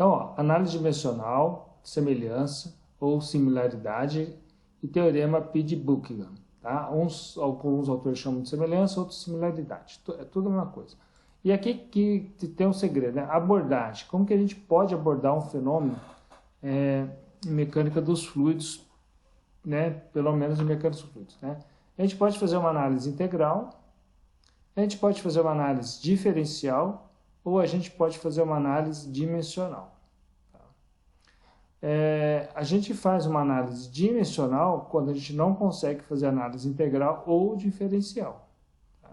Então, ó, análise dimensional, semelhança ou similaridade e teorema Peede-Buchmann. Tá? Alguns autores chamam de semelhança, outros de similaridade. É tudo a mesma coisa. E aqui que tem um segredo, né? Abordagem. Como que a gente pode abordar um fenômeno em mecânica dos fluidos, né? Pelo menos em mecânica dos fluidos, né? A gente pode fazer uma análise integral, a gente pode fazer uma análise diferencial ou a gente pode fazer uma análise dimensional. Tá? A gente faz uma análise dimensional quando a gente não consegue fazer análise integral ou diferencial. Tá?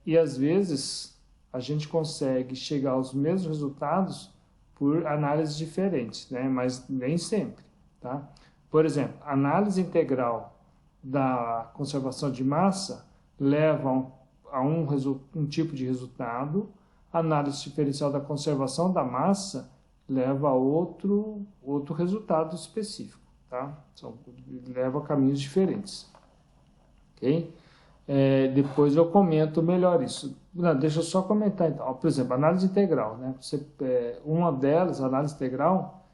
E às vezes a gente consegue chegar aos mesmos resultados por análises diferentes, né? Mas nem sempre. Tá? Por exemplo, a análise integral da conservação de massa leva a um tipo de resultado, a análise diferencial da conservação da massa leva a outro resultado específico. Tá? Leva a caminhos diferentes. Ok? Depois eu comento melhor isso. Não, deixa eu só comentar então. Por exemplo, análise integral. Né? Uma delas, a análise integral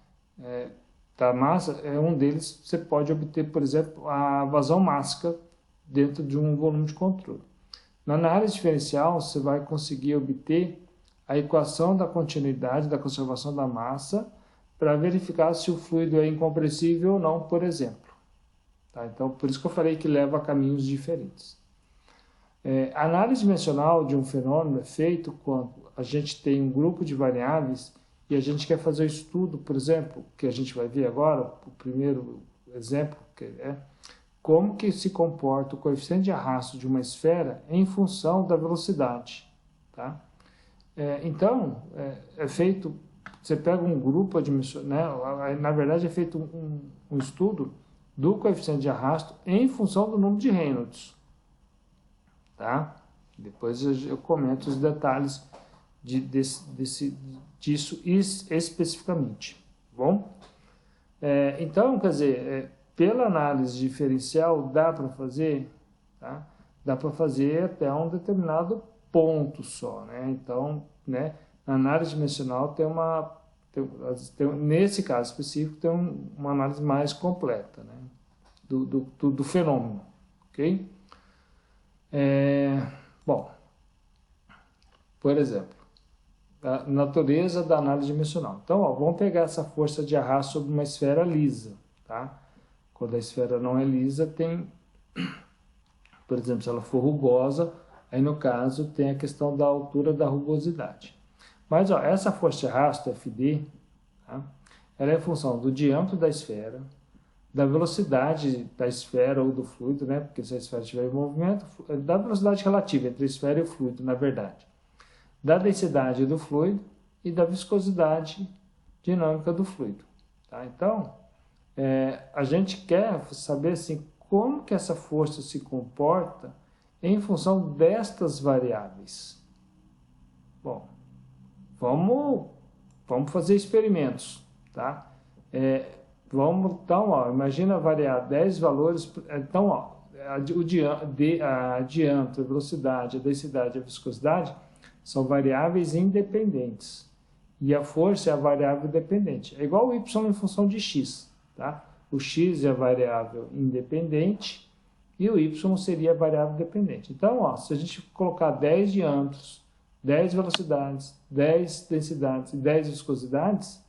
da massa, um deles você pode obter, por exemplo, a vazão mássica dentro de um volume de controle. Na análise diferencial, você vai conseguir obter a equação da continuidade da conservação da massa para verificar se o fluido é incompressível ou não, por exemplo. Tá? Então, por isso que eu falei que leva a caminhos diferentes. A análise dimensional de um fenômeno é feito quando a gente tem um grupo de variáveis e a gente quer fazer o estudo, por exemplo, que a gente vai ver agora, o primeiro exemplo, que é como que se comporta o coeficiente de arrasto de uma esfera em função da velocidade. Tá? Então, é feito, você pega um grupo, né, na verdade é feito um estudo do coeficiente de arrasto em função do número de Reynolds. Tá? Depois eu comento os detalhes disso especificamente. Bom? Então, quer dizer, pela análise diferencial dá para fazer, tá? Dá para fazer até um determinado ponto só, né? Então, né, na análise dimensional nesse caso específico, tem uma análise mais completa, né, do fenômeno, ok? Bom, por exemplo, a natureza da análise dimensional. Então, ó, vamos pegar essa força de arrasto sobre uma esfera lisa, tá? Quando a esfera não é lisa, tem, por exemplo, se ela for rugosa, aí no caso tem a questão da altura da rugosidade. Mas ó, essa força de arrasto, FD, tá? Ela é em função do diâmetro da esfera, da velocidade da esfera ou do fluido, né? Porque se a esfera estiver em movimento, da velocidade relativa entre a esfera e o fluido, na verdade. Da densidade do fluido e da viscosidade dinâmica do fluido. Tá? Então, a gente quer saber assim, como que essa força se comporta em função destas variáveis. Bom, vamos fazer experimentos. Tá? Então, ó, imagina variar 10 valores. Então, ó, a diâmetro, a velocidade, a densidade e a viscosidade são variáveis independentes. E a força é a variável dependente. É igual o y em função de x. Tá? O x é a variável independente e o y seria a variável dependente. Então, ó, se a gente colocar 10 diâmetros, 10 velocidades, 10 densidades e 10 viscosidades,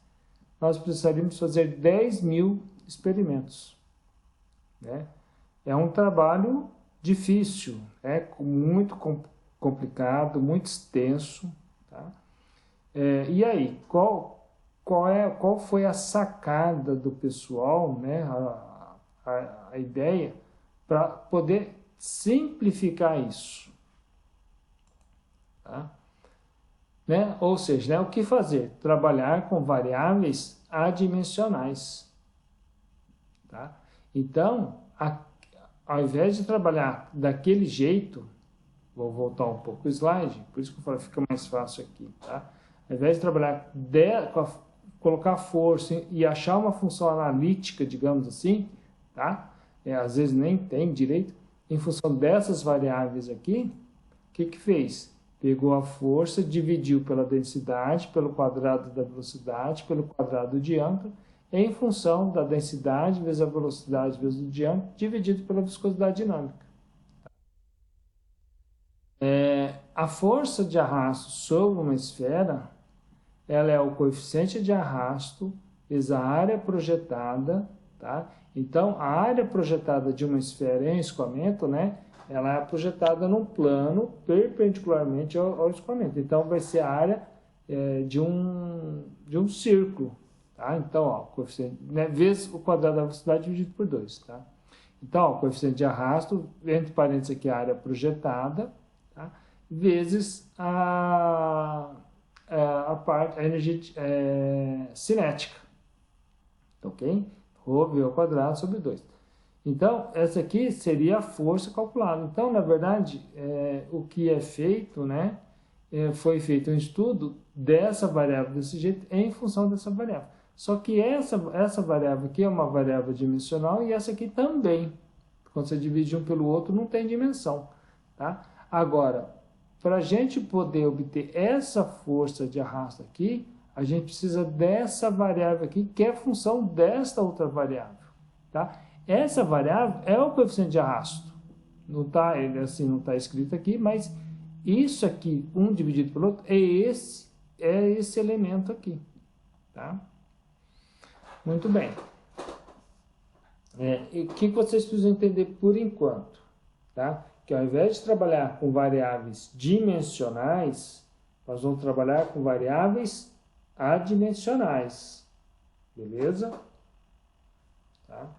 nós precisaríamos fazer 10.000 experimentos. Né? É um trabalho difícil, muito complicado, muito extenso. Tá? E aí, qual foi a sacada do pessoal, né? a ideia, para poder simplificar isso? Tá? Né? Ou seja, né, o que fazer? Trabalhar com variáveis adimensionais. Tá? Então, ao invés de trabalhar daquele jeito, vou voltar um pouco o slide, por isso que eu falo, fica mais fácil aqui. Tá? Ao invés de trabalhar, colocar força e achar uma função analítica, digamos assim, tá? Às vezes nem tem direito, em função dessas variáveis aqui, o que fez? Pegou a força, dividiu pela densidade, pelo quadrado da velocidade, pelo quadrado do diâmetro, em função da densidade vezes a velocidade vezes o diâmetro, dividido pela viscosidade dinâmica. A força de arrasto sobre uma esfera, ela é o coeficiente de arrasto vezes a área projetada, tá? Então, a área projetada de uma esfera em escoamento, né? Ela é projetada num plano perpendicularmente ao escoamento. Então, vai ser a área de um círculo, tá? Então, ó, coeficiente, né, vezes o quadrado da velocidade dividido por 2, tá? Então, ó, o coeficiente de arrasto, entre parênteses aqui, a área projetada, tá? Vezes a energia cinética, ok? Rho ao quadrado sobre 2. Então, essa aqui seria a força calculada. Então, na verdade, o que é feito, né? Foi feito um estudo dessa variável desse jeito em função dessa variável. Só que essa variável aqui é uma variável dimensional e essa aqui também. Quando você divide um pelo outro, não tem dimensão, tá? Agora, para a gente poder obter essa força de arrasto aqui, a gente precisa dessa variável aqui, que é função desta outra variável, tá? Essa variável é o coeficiente de arrasto. Não está assim, não está escrito aqui, mas isso aqui, um dividido pelo outro, é esse elemento aqui, tá? Muito bem. E o que vocês precisam entender por enquanto, tá? Que ao invés de trabalhar com variáveis dimensionais, nós vamos trabalhar com variáveis adimensionais, beleza? Tá?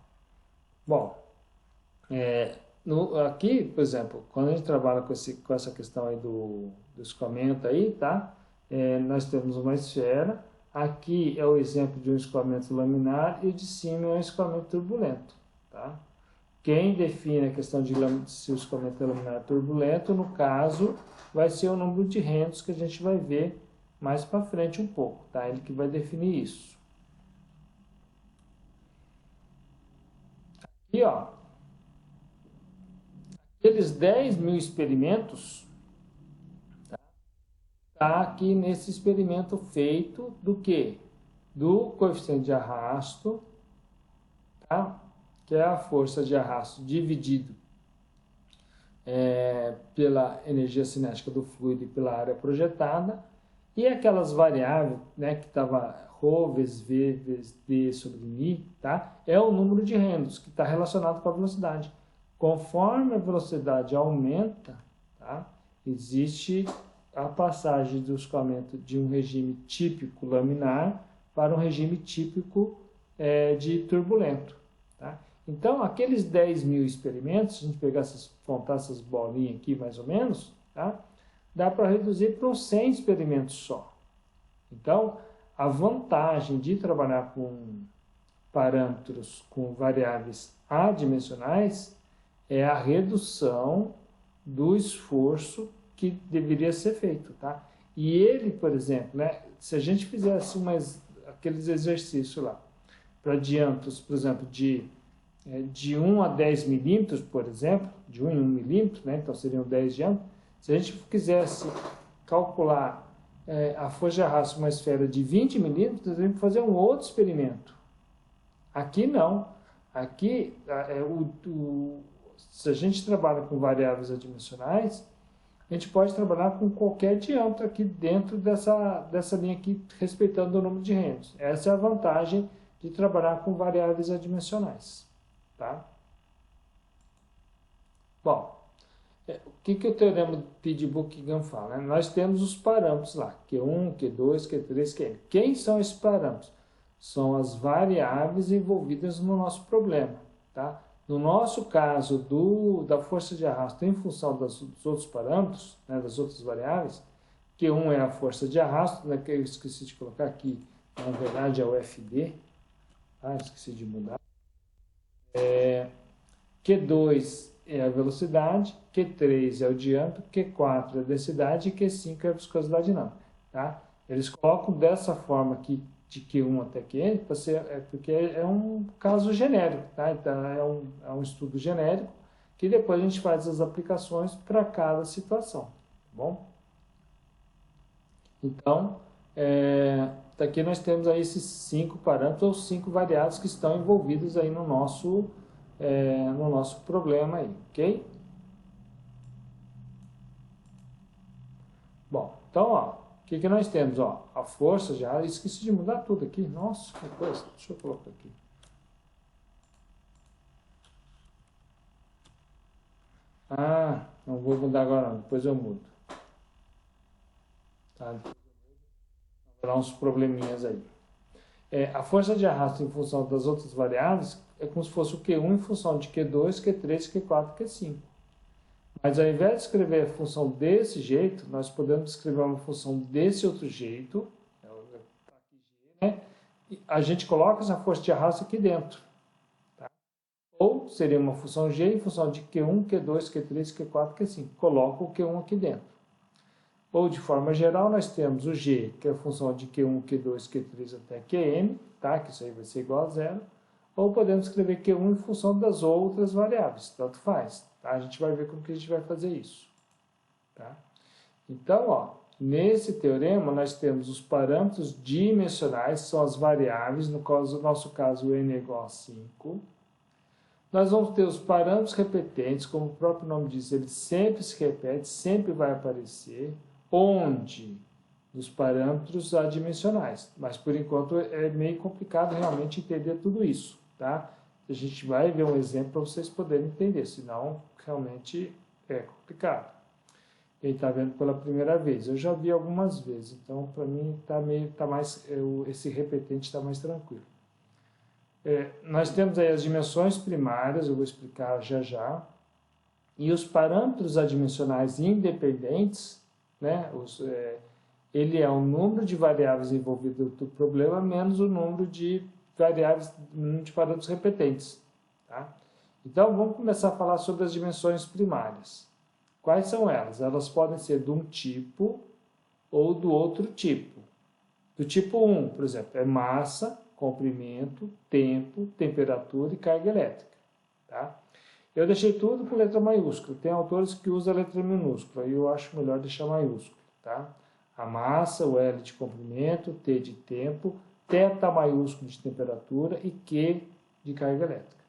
Bom, aqui, por exemplo, quando a gente trabalha com essa questão aí do escoamento aí, tá? Nós temos uma esfera, aqui é o exemplo de um escoamento laminar e de cima é um escoamento turbulento, tá? Quem define a questão de se o escoamento é laminar ou turbulento, no caso, vai ser o número de Reynolds que a gente vai ver mais para frente um pouco, tá? Ele que vai definir isso. Aqui, ó, aqueles 10.000 experimentos, tá aqui nesse experimento feito do quê? Do coeficiente de arrasto, tá? Que é a força de arrasto dividido pela energia cinética do fluido e pela área projetada, e aquelas variáveis, né, que estava ρ vezes V vezes D sobre μ, tá? É o número de Reynolds, que está relacionado com a velocidade. Conforme a velocidade aumenta, tá? Existe a passagem do escoamento de um regime típico laminar para um regime típico de turbulento, tá? Então, aqueles 10.000 experimentos, se a gente pegar contar essas bolinhas aqui mais ou menos, tá? Dá para reduzir para uns 100 experimentos só. Então, a vantagem de trabalhar com parâmetros, com variáveis adimensionais, é a redução do esforço que deveria ser feito, tá? E ele, por exemplo, né, se a gente fizesse aqueles exercícios lá, para diâmetros, por exemplo, de 1 a 10 milímetros, por exemplo, de 1 em 1 milímetro, né, então seriam 10 diâmetros, se a gente quisesse calcular a força de arrasto de uma esfera de 20 milímetros, nós teríamos que fazer um outro experimento. Aqui não. Aqui, se a gente trabalha com variáveis adimensionais, a gente pode trabalhar com qualquer diâmetro aqui dentro dessa linha aqui, respeitando o número de Reynolds. Essa é a vantagem de trabalhar com variáveis adimensionais, tá? Bom, o que o teorema de Buckingham fala? Né? Nós temos os parâmetros lá, Q1, Q2, Q3, Qn. Quem são esses parâmetros? São as variáveis envolvidas no nosso problema, tá? No nosso caso da força de arrasto em função dos outros parâmetros, né, das outras variáveis, Q1 é a força de arrasto, né, que eu esqueci de colocar aqui, na verdade é o FD, tá? Esqueci de mudar. Q2 é a velocidade, Q3 é o diâmetro, Q4 é a densidade e Q5 é a viscosidade dinâmica, tá? Eles colocam dessa forma aqui, de Q1 até Qn, porque é um caso genérico, tá? Então, é um estudo genérico, que depois a gente faz as aplicações para cada situação, tá bom? Então, daqui nós temos aí esses 5 parâmetros ou 5 variáveis que estão envolvidos aí no nosso problema aí, ok? Bom, então, ó, o que nós temos? Ó, a força já, esqueci de mudar tudo aqui, nossa, que coisa, deixa eu colocar aqui. Ah, não vou mudar agora não, depois eu mudo. Tá? Dar uns probleminhas aí. A força de arrasto em função das outras variáveis é como se fosse o Q1 em função de Q2, Q3, Q4, Q5. Mas ao invés de escrever a função desse jeito, nós podemos escrever uma função desse outro jeito, né? E a gente coloca essa força de arrasto aqui dentro. Tá? Ou seria uma função G em função de Q1, Q2, Q3, Q4, Q5. Coloco o Q1 aqui dentro. Ou, de forma geral, nós temos o G, que é a função de Q1, Q2, Q3 até Qn, tá? Que isso aí vai ser igual a zero. Ou podemos escrever Q1 em função das outras variáveis, tanto faz. Tá? A gente vai ver como que a gente vai fazer isso. Tá? Então, ó, nesse teorema, nós temos os parâmetros dimensionais, são as variáveis, no nosso caso, o n é igual a 5. Nós vamos ter os parâmetros repetentes, como o próprio nome diz, ele sempre se repete, sempre vai aparecer, onde? Nos parâmetros adimensionais. Mas, por enquanto, é meio complicado realmente entender tudo isso, tá? A gente vai ver um exemplo para vocês poderem entender, senão, realmente, é complicado. Quem está vendo pela primeira vez. Eu já vi algumas vezes, então, para mim, esse repetente está mais tranquilo. Nós temos aí as dimensões primárias, eu vou explicar já já, e os parâmetros adimensionais independentes, né, ele é o número de variáveis envolvidas do problema menos o número de variáveis, de parâmetros repetentes. Tá? Então, vamos começar a falar sobre as dimensões primárias. Quais são elas? Elas podem ser de um tipo ou do outro tipo. Do tipo 1, por exemplo, é massa, comprimento, tempo, temperatura e carga elétrica. Tá? Eu deixei tudo com letra maiúscula. Tem autores que usam a letra minúscula e eu acho melhor deixar maiúscula. Tá? A massa, o L de comprimento, T de tempo, θ maiúsculo de temperatura e Q de carga elétrica.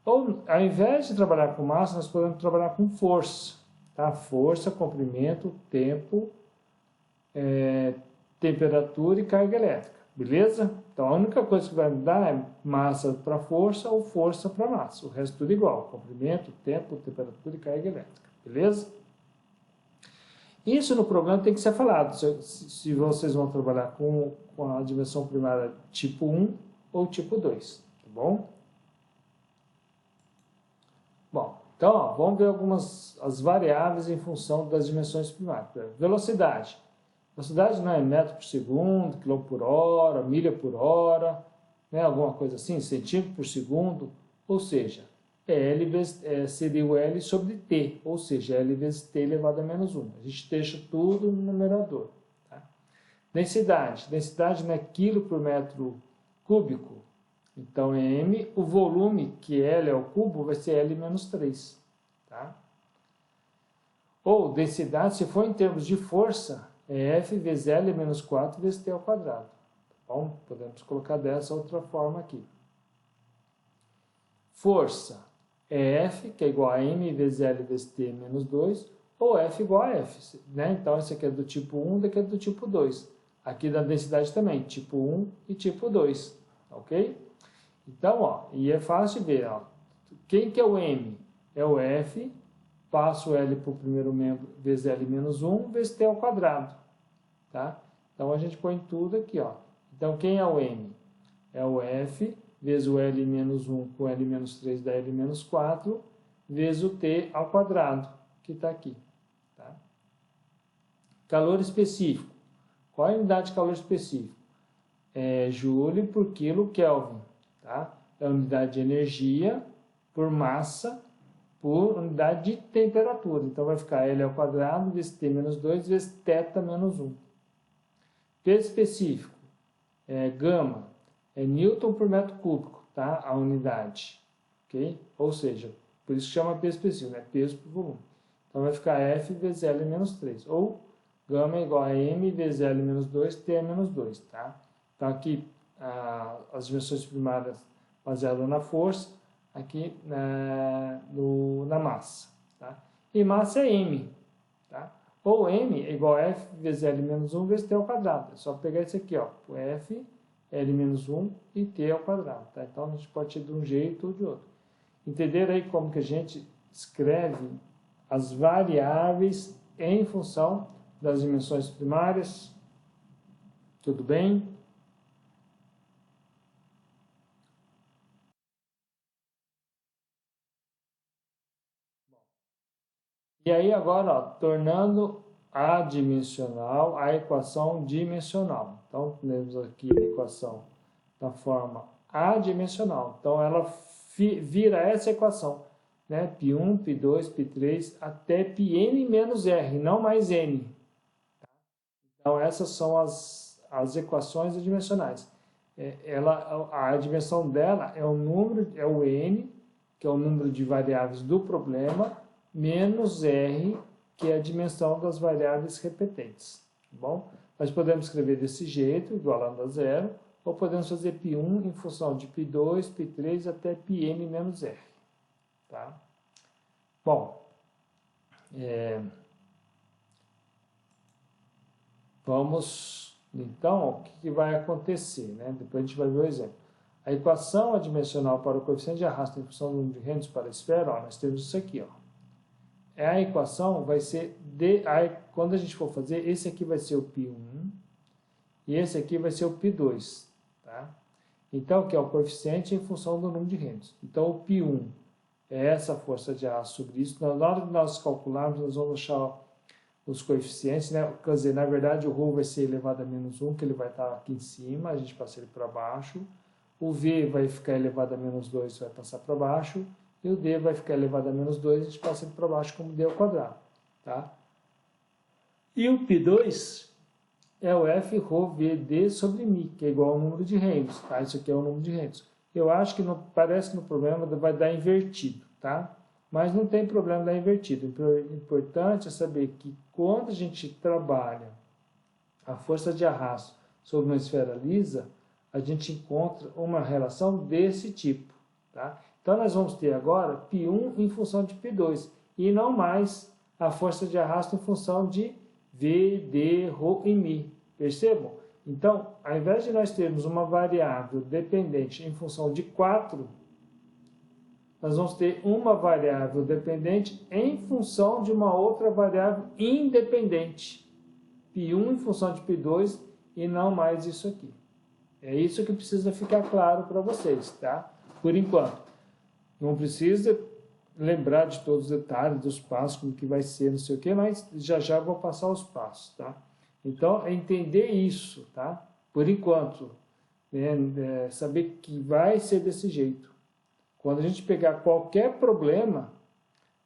Ou, ao invés de trabalhar com massa, nós podemos trabalhar com força. Tá? Força, comprimento, tempo, temperatura e carga elétrica. Beleza? Então, a única coisa que vai mudar é massa para força ou força para massa. O resto tudo igual. Comprimento, tempo, temperatura e carga elétrica. Beleza? Isso no problema tem que ser falado. Se vocês vão trabalhar com a dimensão primária tipo 1 ou tipo 2. Tá bom? Bom, então, ó, vamos ver as variáveis em função das dimensões primárias. Velocidade. Velocidade não é metro por segundo, quilômetro por hora, milha por hora, né, alguma coisa assim, centímetro por segundo. Ou seja, seria o L sobre T, ou seja, L vezes T elevado a menos 1. A gente deixa tudo no numerador. Tá? Densidade. Densidade não é quilo por metro cúbico. Então, é M. O volume, que L é ao cubo, vai ser L menos 3. Tá? Ou densidade, se for em termos de força, é F vezes L menos 4 vezes T ao quadrado. Tá bom? Podemos colocar dessa outra forma aqui. Força é F, que é igual a M vezes L vezes T menos 2, ou F igual a F. Né? Então, esse aqui é do tipo 1, daqui é do tipo 2. Aqui da densidade também, tipo 1 e tipo 2. Ok? Então, ó, e é fácil de ver. Ó. Quem que é o M? É o F, passo o L para o primeiro membro, vezes L menos 1, vezes T ao quadrado. Tá? Então, a gente põe tudo aqui. Ó. Então, quem é o M? É o F, vezes o L menos 1 com L menos 3 dá L menos 4, vezes o T ao quadrado, que está aqui. Tá? Calor específico. Qual é a unidade de calor específico? É Joule por quilo Kelvin. Tá? É a unidade de energia por massa por unidade de temperatura. Então, vai ficar L ao quadrado vezes T menos 2 vezes θ menos 1. Peso específico é gama, é Newton por metro cúbico, tá? A unidade. Ok? Ou seja, por isso chama peso específico, né? Peso por volume. Então, vai ficar F vezes L menos 3. Ou Gama é igual a m vezes L menos 2, T menos 2, tá? Então, aqui, as dimensões primárias baseadas na força, aqui na massa, tá? E massa é m, tá? Ou m é igual a F vezes L menos 1 vezes T ao quadrado. É só pegar isso aqui, ó, F, L menos 1 e T ao quadrado, tá? Então, a gente pode ir de um jeito ou de outro. Entenderam aí como que a gente escreve as variáveis em função das dimensões primárias? Tudo bem? E aí agora, ó, tornando adimensional a equação dimensional. Então, temos aqui a equação da forma adimensional. Então, ela vira essa equação, né? π1, π2, π3, até πn menos r, não mais n. Então, essas são as equações adimensionais. A dimensão dela é o número, é o n, que é o número de variáveis do problema, menos r, que é a dimensão das variáveis repetentes. Tá bom? Nós podemos escrever desse jeito, igualando a zero, ou podemos fazer π1 em função de π2, π3 até πn menos r. Tá? Bom, vamos, então, o que vai acontecer, né? Depois a gente vai ver o exemplo. A equação adimensional para o coeficiente de arrasto em função do número de rentos para a esfera, ó, nós temos isso aqui, ó. A equação vai ser, quando a gente for fazer, esse aqui vai ser o π1 e esse aqui vai ser o π2, tá? Então, que é o coeficiente em função do número de rentos. Então, o π1 é essa força de arrasto sobre isso. Na hora de nós calcularmos, nós vamos achar os coeficientes, né? Quer dizer, na verdade, o ρ vai ser elevado a menos 1, que ele vai estar aqui em cima, a gente passa ele para baixo. O v vai ficar elevado a menos 2, vai passar para baixo. E o d vai ficar elevado a menos 2, a gente passa ele para baixo como d ao quadrado, tá? E o π2 é o f ρ v d sobre μ, que é igual ao número de rentos, tá? Isso aqui é o número de rentos. Eu acho que parece que no problema vai dar invertido, tá? Mas não tem problema dar invertido. O importante é saber que quando a gente trabalha a força de arrasto sobre uma esfera lisa, a gente encontra uma relação desse tipo, tá? Então, nós vamos ter agora π1 em função de π2 e não mais a força de arrasto em função de v, d, ρ e μ. Percebam? Então, ao invés de nós termos uma variável dependente em função de 4, nós vamos ter uma variável dependente em função de uma outra variável independente. π1 em função de π2 e não mais isso aqui. É isso que precisa ficar claro para vocês, tá? Por enquanto. Não precisa lembrar de todos os detalhes dos passos, como que vai ser, não sei o que, mas já vou passar os passos, tá? Então, é entender isso, tá? Por enquanto, né, saber que vai ser desse jeito. Quando a gente pegar qualquer problema,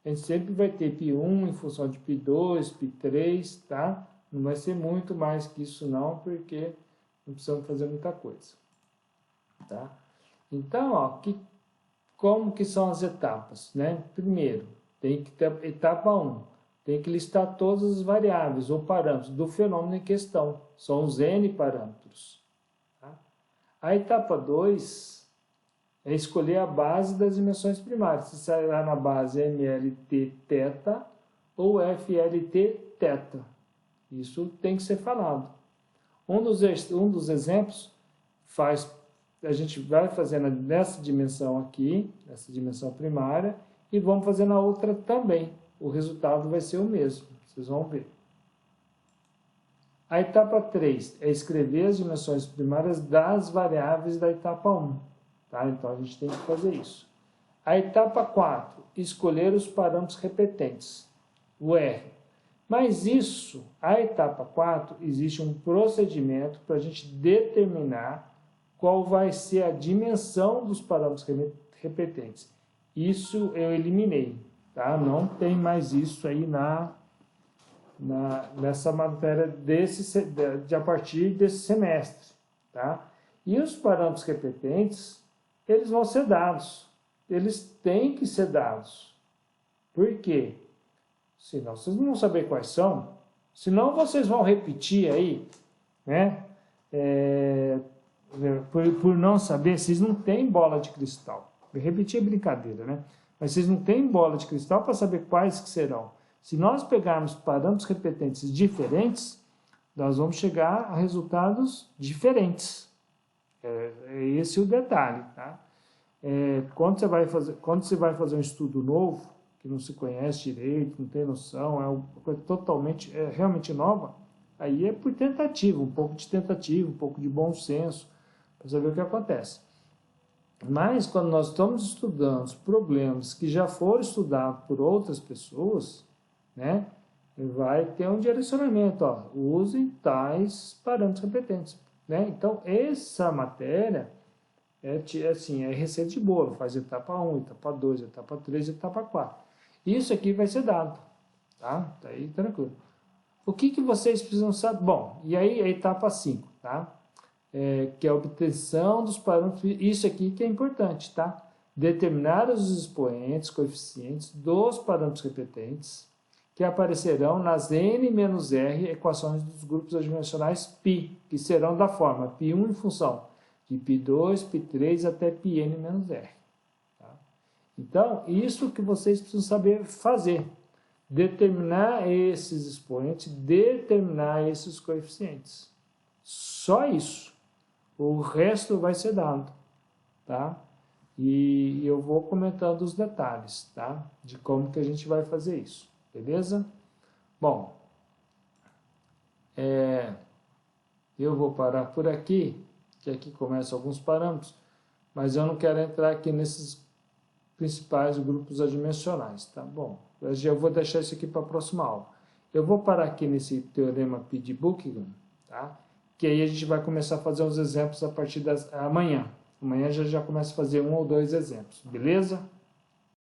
a gente sempre vai ter π1 em função de π2, π3, tá? Não vai ser muito mais que isso não, porque não precisamos fazer muita coisa, tá? Então, ó, como que são as etapas, né? Primeiro, tem que ter etapa 1, tem que listar todas as variáveis ou parâmetros do fenômeno em questão. São os N parâmetros. Tá? A etapa 2 é escolher a base das dimensões primárias. Se sairá na base MLT θ ou FLT θ. Isso tem que ser falado. Um dos exemplos a gente vai fazer nessa dimensão aqui, nessa dimensão primária, e vamos fazer na outra também. O resultado vai ser o mesmo, vocês vão ver. A etapa 3 é escrever as dimensões primárias das variáveis da etapa 1. Tá? Então, a gente tem que fazer isso. A etapa 4, escolher os parâmetros repetentes, o R. Mas isso, a etapa 4, existe um procedimento para a gente determinar qual vai ser a dimensão dos parâmetros repetentes. Isso eu eliminei, tá? Não tem mais isso aí nessa matéria a partir desse semestre, tá? E os parâmetros repetentes, eles vão ser dados. Eles têm que ser dados. Por quê? Senão vocês não vão saber quais são. Senão vocês vão repetir aí, né? Por não saber, vocês não têm bola de cristal. Repetir é brincadeira, né? Mas vocês não têm bola de cristal para saber quais que serão. Se nós pegarmos parâmetros repetentes diferentes, nós vamos chegar a resultados diferentes. É esse o detalhe, tá? Quando você vai fazer um estudo novo, que não se conhece direito, não tem noção, é uma coisa totalmente, realmente nova, aí é por tentativa, um pouco de tentativa, um pouco de bom senso, para saber o que acontece. Mas quando nós estamos estudando problemas que já foram estudados por outras pessoas, né, vai ter um direcionamento, ó, usem tais parâmetros repetentes, né? Então, essa matéria é receita de bolo, faz etapa 1, etapa 2, etapa 3, etapa 4. Isso aqui vai ser dado, tá? Tá aí tranquilo. O que vocês precisam saber? Bom, e aí a etapa 5, tá? Que é a obtenção dos parâmetros, isso aqui que é importante, tá? Determinar os expoentes, coeficientes dos parâmetros repetentes, que aparecerão nas N-R equações dos grupos adimensionais π, que serão da forma π1 em função de π2, π3 até πn-r. Tá? Então, isso que vocês precisam saber fazer. Determinar esses expoentes, determinar esses coeficientes. Só isso. O resto vai ser dado, tá? E eu vou comentando os detalhes, tá? De como que a gente vai fazer isso, beleza? Bom, eu vou parar por aqui, que aqui começam alguns parâmetros, mas eu não quero entrar aqui nesses principais grupos adimensionais, tá bom? Eu vou deixar isso aqui para a próxima aula. Eu vou parar aqui nesse teorema P de Buckingham, tá? Que aí a gente vai começar a fazer os exemplos a partir amanhã. Amanhã já começa a fazer 1 ou 2 exemplos, beleza?